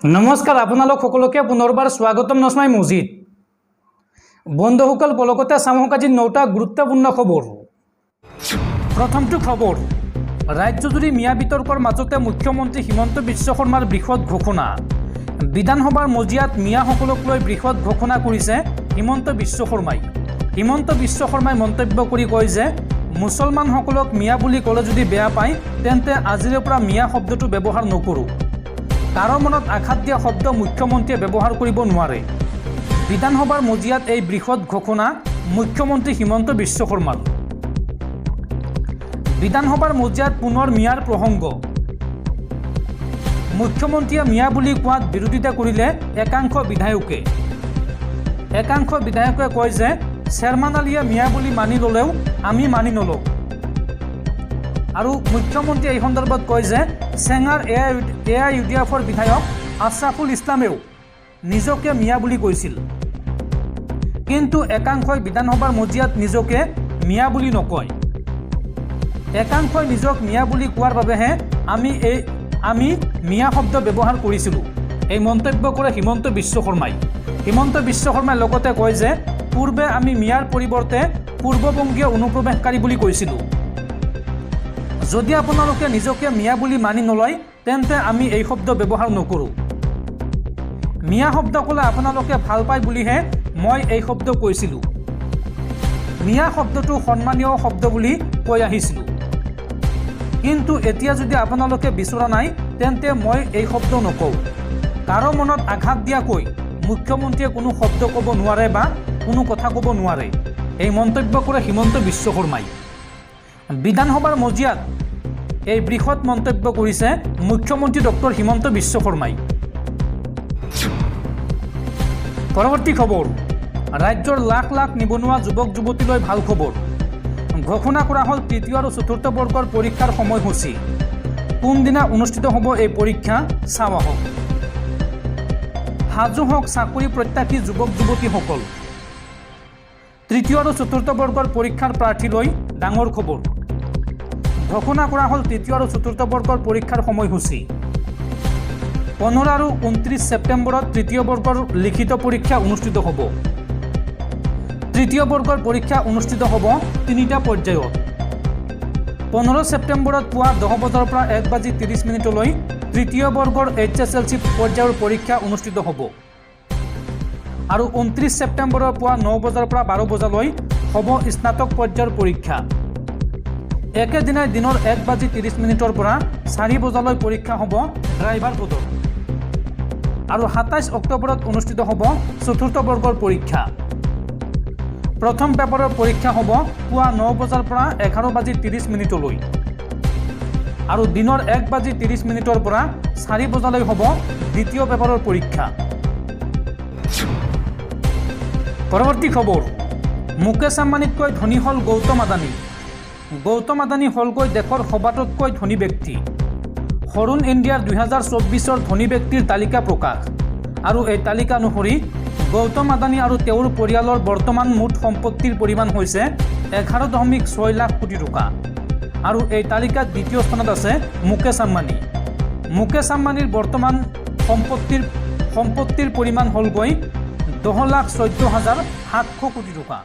নমস্কাৰ আপোনালোক সকলোকে পুনৰবাৰ স্বাগতম নচমাই মছজিদ বন্ধুসকল পলকতে চামক আজি 9টা গুৰুত্বপূৰ্ণ খবৰ। প্ৰথমটো খবৰ, ৰাজ্যজুৰি মিয়া বিতৰ্কৰ মাজতে মুখ্যমন্ত্ৰী হিমন্ত বিশ্ব শৰ্মাৰ বৃহৎ ঘোষণা। বিধানসভাৰ মজিয়াত মিয়াসকলক লৈ বৃহৎ ঘোষণা কৰিছে হিমন্ত বিশ্ব শৰ্মাই। হিমন্ত বিশ্ব শৰ্মাই মন্তব্য কৰি কয় যে মুছলমানসকলক মিয়া বুলি ক'লে যদি বেয়া পায় তেন্তে আজিৰে পৰা মিয়া শব্দটো ব্যৱহাৰ নকৰোঁ। কাৰো মনত আঘাত দিয়া শব্দ মুখ্যমন্ত্ৰীয়ে ব্যৱহাৰ কৰিব নোৱাৰে। বিধানসভাৰ মজিয়াত এই বৃহৎ ঘোষণা মুখ্যমন্ত্ৰী হিমন্ত বিশ্ব শৰ্মাৰ। বিধানসভাৰ মজিয়াত পুনৰ মিয়াৰ প্ৰসংগ। মুখ্যমন্ত্ৰীয়ে মিয়া বুলি কোৱাত বিৰোধিতা কৰিলে একাংশ বিধায়কে। একাংশ বিধায়কে কয় যে চেয়াৰমান আলীয়ে মিয়া বুলি মানি ল'লেও আমি মানি নলওঁ। আৰু মুখ্যমন্ত্ৰীয়ে এই সন্দৰ্ভত কয় যে চেঙাৰ AIUDFৰ বিধায়ক আছৰাফুল ইছলামেও নিজকে মিয়া বুলি কৈছিল, কিন্তু একাংশই বিধানসভাৰ মজিয়াত নিজকে মিয়া বুলি নকয়। একাংশই নিজক মিয়া বুলি কোৱাৰ বাবেহে আমি মিয়া শব্দ ব্যৱহাৰ কৰিছিলোঁ, এই মন্তব্য কৰে হিমন্ত বিশ্ব শৰ্মাই। হিমন্ত বিশ্ব শৰ্মাই লগতে কয় যে পূৰ্বে আমি মিয়াৰ পৰিৱৰ্তে পূৰ্ববংগীয় অনুপ্ৰৱেশকাৰী বুলি কৈছিলোঁ। যদি আপোনালোকে নিজকে মিয়া বুলি মানি নলয় তেন্তে আমি এই শব্দ ব্যৱহাৰ নকৰোঁ। মিয়া শব্দ ক'লে আপোনালোকে ভাল পায় বুলিহে মই এই শব্দ কৈছিলোঁ। মিয়া শব্দটো সন্মানীয় শব্দ বুলি কৈ আহিছিলোঁ, কিন্তু এতিয়া যদি আপোনালোকে বিচৰা নাই তেন্তে মই এই শব্দ নকওঁ। কাৰো মনত আঘাত দিয়াকৈ মুখ্যমন্ত্ৰীয়ে কোনো শব্দ ক'ব নোৱাৰে বা কোনো কথা ক'ব নোৱাৰে, এই মন্তব্য কৰে হিমন্ত বিশ্ব শৰ্মাই। বিধানসভাৰ মজিয়াত এই বৃহৎ মন্তব্য কৰিছে মুখ্যমন্ত্ৰী ডক্টৰ হিমন্ত বিশ্ব শৰ্মাই। পৰৱৰ্তী খবৰ, ৰাজ্যৰ লাখ লাখ নিবনুৱা যুৱক যুৱতীলৈ ভাল খবৰ। ঘোষণা কৰা হ'ল তৃতীয় আৰু চতুৰ্থ বৰ্গৰ পৰীক্ষাৰ সময়সূচী। কোনদিনা অনুষ্ঠিত হ'ব এই পৰীক্ষা চাওঁ আহক। সাজু হওক চাকৰি প্ৰত্যাশী যুৱক যুৱতীসকল। তৃতীয় আৰু চতুৰ্থ বৰ্গৰ পৰীক্ষাৰ প্ৰাৰ্থীলৈ ডাঙৰ খবৰ। ঘোষণা কৰা হ'ল তৃতীয় আৰু চতুৰ্থ বৰ্গৰ পৰীক্ষাৰ সময়সূচী। 15 আৰু 29 ছেপ্টেম্বৰত তৃতীয় বৰ্গৰ লিখিত পৰীক্ষা অনুষ্ঠিত হ'ব। তৃতীয় বৰ্গৰ পৰীক্ষা অনুষ্ঠিত হ'ব 3টা পৰ্যায়ত। 15 ছেপ্টেম্বৰত পুৱা 10 বজাৰ পৰা 1:30 তৃতীয় বৰ্গৰ HSLC পৰ্যায়ৰ পৰীক্ষা অনুষ্ঠিত হ'ব। আৰু 29 ছেপ্টেম্বৰৰ পুৱা 9 বজাৰ পৰা 12 বজালৈ হ'ব স্নাতক পৰ্যায়ৰ পৰীক্ষা। একেদিনাই দিনৰ 1:30 পৰা 4 বজালৈ পৰীক্ষা হ'ব ড্ৰাইভাৰ পদৰ। আৰু 27 অক্টোবৰত অনুষ্ঠিত হ'ব চতুৰ্থ বৰ্গৰ পৰীক্ষা। প্ৰথম পেপাৰৰ পৰীক্ষা হ'ব পুৱা 9 বজাৰ পৰা 11:30 আৰু দিনৰ 1:30 পৰা 4 বজালৈ হ'ব দ্বিতীয় পেপাৰৰ পৰীক্ষা। পৰৱৰ্তী খবৰ, মুকেশ আম্বানীতকৈ ধনী হ'ল গৌতম আদানী। গৌতম আদানী হ'লগৈ দেশৰ সবাতোতকৈ ধনী ব্যক্তি। হৰুণ ইণ্ডিয়াৰ 2024 ধনী ব্যক্তিৰ তালিকা প্ৰকাশ। আৰু এই তালিকা অনুসৰি গৌতম আদানী আৰু তেওঁৰ পৰিয়ালৰ বৰ্তমান মুঠ সম্পত্তিৰ পৰিমাণ হৈছে 11.6 লাখ কোটি টকা। আৰু এই তালিকাত দ্বিতীয় স্থানত আছে মুকেশ আম্বানী। মুকেশ আম্বানীৰ বৰ্তমান সম্পত্তিৰ পৰিমাণ হ'লগৈ 10,14,700 কোটি টকা।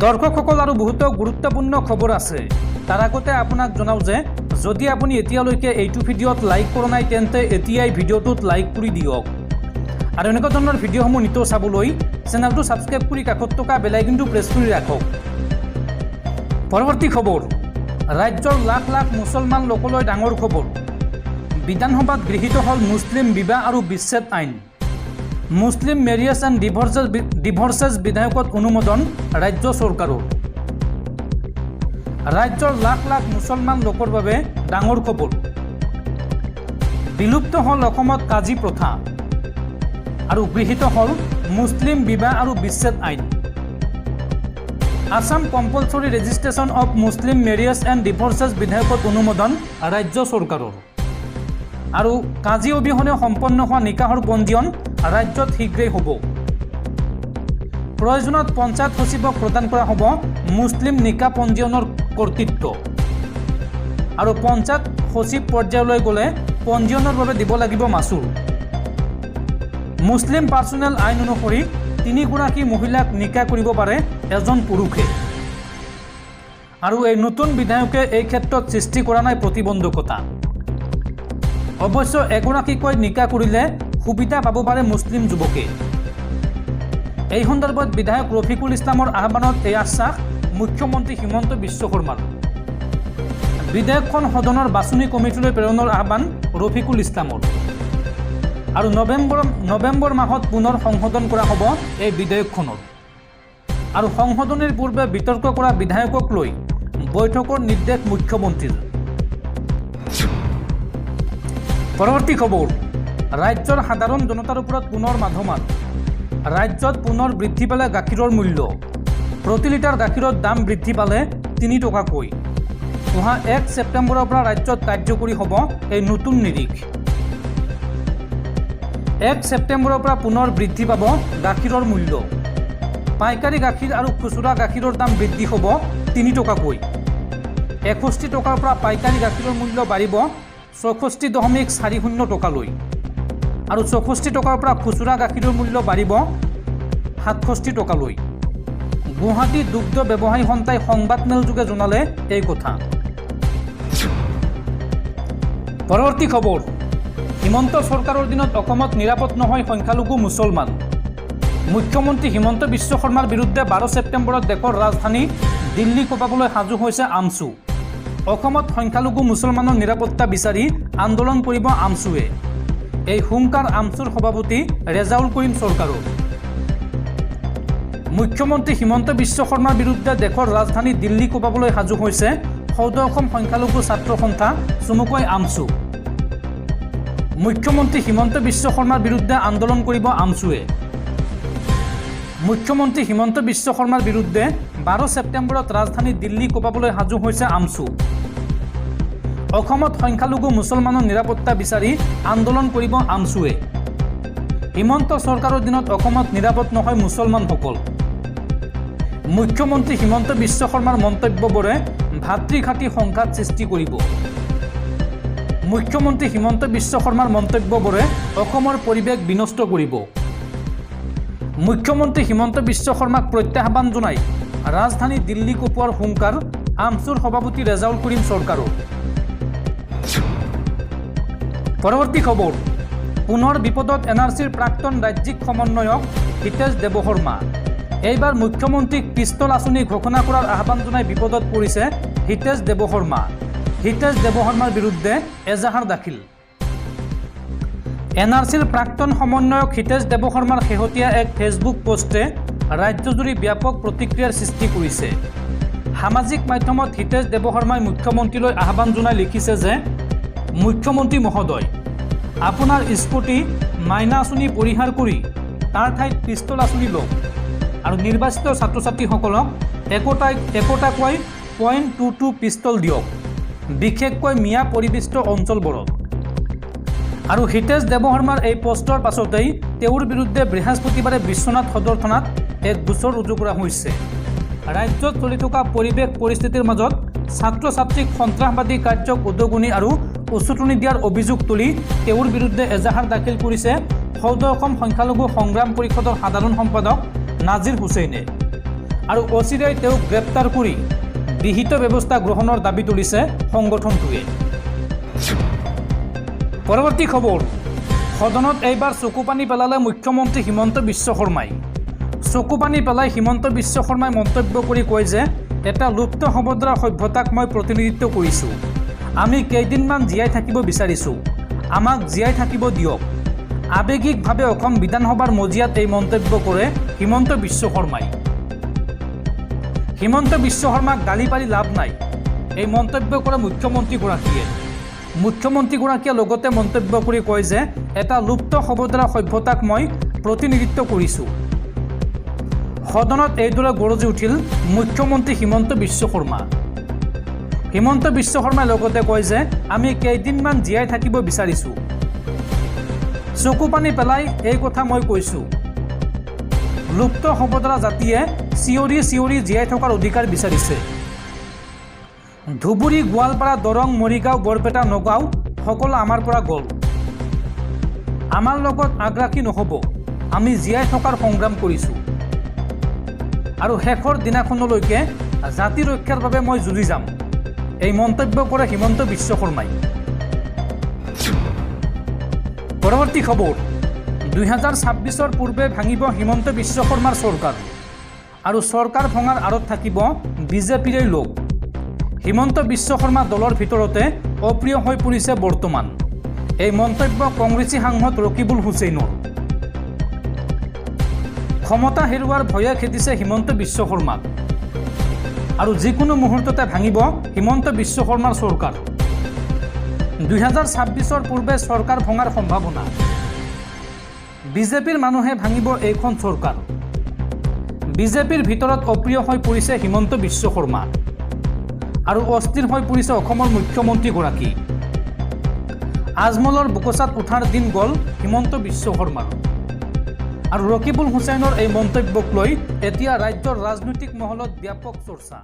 দৰ্শকসকল, আৰু বহুতো গুৰুত্বপূৰ্ণ খবৰ আছে। তাৰ আগতে আপোনাক জনাওঁ যে যদি আপুনি এতিয়ালৈকে এইটো ভিডিঅ'ত লাইক কৰা নাই তেন্তে এতিয়াই ভিডিঅ'টোত লাইক কৰি দিয়ক। আৰু এনেকুৱা ধৰণৰ ভিডিঅ'সমূহ নিতৌ চাবলৈ চেনেলটো ছাবস্ক্ৰাইব কৰি কাষত থকা বেল আইকনটো প্ৰেছ কৰি ৰাখক। পৰৱৰ্তী খবৰ, ৰাজ্যৰ লাখ লাখ মুছলমান লোকলৈ ডাঙৰ খবৰ। বিধানসভাত গৃহীত হ'ল মুছলিম বিবাহ আৰু বিচ্ছেদ আইন। মুছলিম মেৰিয়েজ এণ্ড ডিভৰ্চেছ বিধেয়কত অনুমোদন ৰাজ্য চৰকাৰৰ। ৰাজ্যৰ লাখ লাখ মুছলমান লোকৰ বাবে ডাঙৰ খবৰ। বিলুপ্ত হ'ল অসমত কাজী প্ৰথা। আৰু গৃহীত হ'ল মুছলিম বিবাহ আৰু বিচ্ছেদ আইন। Assam compulsory registration of Muslim marriage and divorces বিধেয়কত অনুমোদন ৰাজ্য চৰকাৰৰ। আৰু কাজী অবিহনে সম্পন্ন হোৱা নিকাহৰ পঞ্জীয়ন ৰাজ্যত শীঘ্ৰেই হ'ব। প্ৰয়োজনত পঞ্চায়ত সচিবক প্ৰদান কৰা হ'ব মুছলিম নিকাহ পঞ্জীয়নৰ কৰ্তৃত্ব। আৰু পঞ্চায়ত সচিব পৰ্যায়লৈ গ'লে পঞ্জীয়নৰ বাবে দিব লাগিব মাচুল। মুছলিম পাৰ্চনেল আইন অনুসৰি 3গৰাকী মহিলাক নিকা কৰিব পাৰে এজন পুৰুষে। আৰু এই নতুন বিধায়কে এই ক্ষেত্ৰত সৃষ্টি কৰা নাই প্ৰতিবন্ধকতা। অৱশ্য এগৰাকীকৈ নিকা কৰিলে সুবিধা পাব পাৰে মুছলিম যুৱকে। এই সন্দৰ্ভত বিধায়ক ৰফিকুল ইছলামৰ আহ্বানত এই আশ্বাস মুখ্যমন্ত্ৰী হিমন্ত বিশ্ব শৰ্মাৰ। বিধেয়কখন সদনৰ বাছনি কমিটিলৈ প্ৰেৰণৰ আহ্বান ৰফিকুল ইছলামৰ। আৰু নৱেম্বৰ মাহত পুনৰ সংশোধন কৰা হ'ব এই বিধেয়কখনৰ। আৰু সংশোধনীৰ পূৰ্বে বিতৰ্ক কৰা বিধায়কক লৈ বৈঠকৰ নিৰ্দেশ মুখ্যমন্ত্ৰীৰ। পৰৱৰ্তী খবৰ, ৰাজ্যৰ সাধাৰণ জনতাৰ ওপৰত পুনৰ মাধমাৰ। ৰাজ্যত পুনৰ বৃদ্ধি পালে গাখীৰৰ মূল্য। প্ৰতি লিটাৰ গাখীৰৰ দাম বৃদ্ধি পালে 3 টকাকৈ। অহা 1 ছেপ্টেম্বৰৰ পৰা ৰাজ্যত কাৰ্যকৰী হ'ব এই নতুন নিৰিখ। 1 ছেপ্টেম্বৰৰ পৰা পুনৰ বৃদ্ধি পাব গাখীৰৰ মূল্য। পাইকাৰী গাখীৰ আৰু খুচুৰা গাখীৰৰ দাম বৃদ্ধি হ'ব 3 টকাকৈ। 61 টকাৰ পৰা পাইকাৰী গাখীৰৰ মূল্য বাঢ়িব 64.40 টকালৈ। আৰু 64 টকাৰ পৰা খুচুৰা গাখীৰৰ মূল্য বাঢ়িব 67 টকালৈ। গুৱাহাটী দুগ্ধ ব্যৱসায়ী সন্থাই সংবাদমেলযোগে জনালে এই কথা। পৰৱৰ্তী খবৰ, হিমন্ত চৰকাৰৰ দিনত অসমত নিৰাপদ নহয় সংখ্যালঘু মুছলমান। মুখ্যমন্ত্ৰী হিমন্ত বিশ্ব শৰ্মাৰ বিৰুদ্ধে 12 ছেপ্টেম্বৰত দেশৰ ৰাজধানী দিল্লী কঁপাবলৈ সাজু হৈছে আমছু। অসমত সংখ্যালঘু মুছলমানৰ নিৰাপত্তা বিচাৰি আন্দোলন কৰিব আমছুৱে। এই হুংকাৰ আমছুৰ সভাপতি ৰেজাউল কৰিম চৰকাৰৰ। মুখ্যমন্ত্ৰী হিমন্ত বিশ্ব শৰ্মাৰ বিৰুদ্ধে দেশৰ ৰাজধানী দিল্লী কঁপাবলৈ সাজু হৈছে সৌদ অসম সংখ্যালঘু ছাত্ৰ সন্থা চমুকৈ আমছু। মুখ্যমন্ত্ৰী হিমন্ত বিশ্ব শৰ্মাৰ বিৰুদ্ধে আন্দোলন কৰিব আমছুৱে। মুখ্যমন্ত্ৰী হিমন্ত বিশ্ব শৰ্মাৰ বিৰুদ্ধে 12 ছেপ্টেম্বৰত ৰাজধানী দিল্লী কঁপাবলৈ সাজু হৈছে আমছু। অসমত সংখ্যালঘু মুছলমানৰ নিৰাপত্তা বিচাৰি আন্দোলন কৰিব আমছুৱে। হিমন্ত চৰকাৰৰ দিনত অসমত নিৰাপদ নহয় মুছলমানসকল। মুখ্যমন্ত্ৰী হিমন্ত বিশ্ব শৰ্মাৰ মন্তব্যবোৰে ভাতৃঘাতী সংঘাত সৃষ্টি কৰিব। মুখ্যমন্ত্ৰী হিমন্ত বিশ্ব শৰ্মাৰ মন্তব্যবোৰে অসমৰ পৰিৱেশ বিনষ্ট কৰিব। মুখ্যমন্ত্ৰী হিমন্ত বিশ্ব শৰ্মাক প্ৰত্যাহ্বান জনাই ৰাজধানী দিল্লী কঁপোৱাৰ হুংকাৰ আমছুৰ সভাপতি ৰেজাউল কৰিম চৰকাৰৰ। পৰৱৰ্তী খবৰ, পুনৰ বিপদত NRCৰ প্ৰাক্তন ৰাজ্যিক সমন্বয়ক হিতেশ দেৱশৰ্মা। এইবাৰ মুখ্যমন্ত্ৰীক পিষ্টল আঁচনি ঘোষণা কৰাৰ আহ্বান জনাই বিপদত পৰিছে হিতেশ দেৱশৰ্মা। হিতেশ দেৱশৰ্মাৰ বিৰুদ্ধে এজাহাৰ দাখিল। NRCৰ প্ৰাক্তন সমন্বয়ক হিতেশ দেৱশৰ্মাৰ শেহতীয়া এক ফেচবুক পোষ্টে ৰাজ্যজুৰি ব্যাপক প্ৰতিক্ৰিয়াৰ সৃষ্টি কৰিছে। সামাজিক মাধ্যমত হিতেশ দেৱশৰ্মাই মুখ্যমন্ত্ৰীলৈ আহ্বান জনাই লিখিছে যে, মুখ্যমন্ত্ৰী মহোদয়, আপোনাৰ স্কুটি মাইনা আঁচনি পৰিহাৰ কৰি তাৰ ঠাইত পিষ্টল আঁচনি লওক আৰু নিৰ্বাচিত ছাত্ৰ ছাত্ৰীসকলক একোটাকৈ .22 পিষ্টল দিয়ক, বিশেষকৈ মিয়া পৰিবিষ্ট অঞ্চলবোৰত। আৰু হিতেশ দেৱশৰ্মাৰ এই পোষ্টৰ পাছতেই তেওঁৰ বিৰুদ্ধে বৃহস্পতিবাৰে বিশ্বনাথ সদৰ থানাত এক গোচৰ ৰুজু কৰা হৈছে। ৰাজ্যত চলি থকা পৰিৱেশ পৰিস্থিতিৰ মাজত ছাত্ৰ ছাত্ৰীক সন্ত্ৰাসবাদী কাৰ্যক উদগনি আৰু উচতনি দিয়াৰ অভিযোগ তুলি তেওঁৰ বিৰুদ্ধে এজাহাৰ দাখিল কৰিছে সৌদ অসম সংখ্যালঘু সংগ্ৰাম পৰিষদৰ সাধাৰণ সম্পাদক নাজিৰ হুছেইনে। আৰু অচিৰেই তেওঁক গ্ৰেপ্তাৰ কৰি বিহিত ব্যৱস্থা গ্ৰহণৰ দাবী তুলিছে সংগঠনটোৱে। পৰৱৰ্তী খবৰ, সদনত এইবাৰ চকুপানী পেলালে মুখ্যমন্ত্ৰী হিমন্ত বিশ্ব শৰ্মাই। চকুপানী পেলাই হিমন্ত বিশ্ব শৰ্মাই মন্তব্য কৰি কয় যে, এটা লুপ্ত হ'ব ধৰা সভ্যতাক মই প্ৰতিনিধিত্ব কৰিছোঁ। আমি কেইদিনমান জীয়াই থাকিব বিচাৰিছোঁ, আমাক জীয়াই থাকিব দিয়ক। আৱেগিকভাৱে অসম বিধানসভাৰ মজিয়াত এই মন্তব্য কৰে হিমন্ত বিশ্ব শৰ্মাই। হিমন্ত বিশ্ব শৰ্মাক গালি পাৰি লাভ নাই, এই মন্তব্য কৰে মুখ্যমন্ত্ৰীগৰাকীয়ে। মুখ্যমন্ত্ৰীগৰাকীয়ে লগতে মন্তব্য কৰি কয় যে, এটা লুপ্ত হ'ব ধৰা সভ্যতাক মই প্ৰতিনিধিত্ব কৰিছোঁ। সদনত এইদৰে গৰজি উঠিল মুখ্যমন্ত্ৰী হিমন্ত বিশ্ব শৰ্মা। হিমন্ত বিশ্ব শৰ্মাই লগতে কয় যে, আমি কেইদিনমান জীয়াই থাকিব বিচাৰিছোঁ। চকুপানী পেলাই এই কথা মই কৈছোঁ। লুপ্ত হ'ব ধৰা জাতিয়ে চিঞৰি চিঞৰি জীয়াই থকাৰ অধিকাৰ বিচাৰিছে। ধুবুৰী, গোৱালপাৰা, দৰং, মৰিগাঁও, বৰপেটা, নগাঁও, সকলো আমাৰ পৰা গ'ল। আমাৰ লগত আগ্ৰাসী নহ'ব, আমি জীয়াই থকাৰ সংগ্ৰাম কৰিছোঁ আৰু শেষৰ দিনাখনলৈকে জাতি ৰক্ষাৰ বাবে মই যুঁজি যাম, এই মন্তব্য কৰে হিমন্ত বিশ্ব শৰ্মাই। পৰৱৰ্তী খবৰ, 2026-ৰ পূৰ্বে ভাঙিব হিমন্ত বিশ্ব শৰ্মাৰ চৰকাৰ আৰু চৰকাৰ ভঙাৰ আঁৰত থাকিব বিজেপিৰে লোক। হিমন্ত বিশ্ব শৰ্মা দলৰ ভিতৰতে অপ্ৰিয় হৈ পৰিছে বৰ্তমান। এই মন্তব্য কংগ্ৰেছী সাংসদ ৰকিবুল হুছেইনৰ। ক্ষমতা হেৰুৱাৰ ভয়ে খেদিছে হিমন্ত বিশ্ব শৰ্মাক আৰু যিকোনো মুহূৰ্ততে ভাঙিব হিমন্ত বিশ্ব শৰ্মাৰ চৰকাৰ। 2026-ৰ পূৰ্বে চৰকাৰ ভঙাৰ সম্ভাৱনা। বিজেপিৰ মানুহে ভাঙিব এইখন চৰকাৰ। বিজেপিৰ ভিতৰত অপ্ৰিয় হৈ পৰিছে হিমন্ত বিশ্ব শৰ্মা আৰু অস্থিৰ হৈ পৰিছে অসমৰ মুখ্যমন্ত্ৰীগৰাকী। আজমলৰ বুকচাত উঠাৰ দিন গ'ল হিমন্ত বিশ্ব শৰ্মাৰ আৰু ৰকিবুল হুছেইনৰ এই মন্তব্যক লৈ এতিয়া ৰাজ্যৰ ৰাজনৈতিক মহলত ব্যাপক চৰ্চা।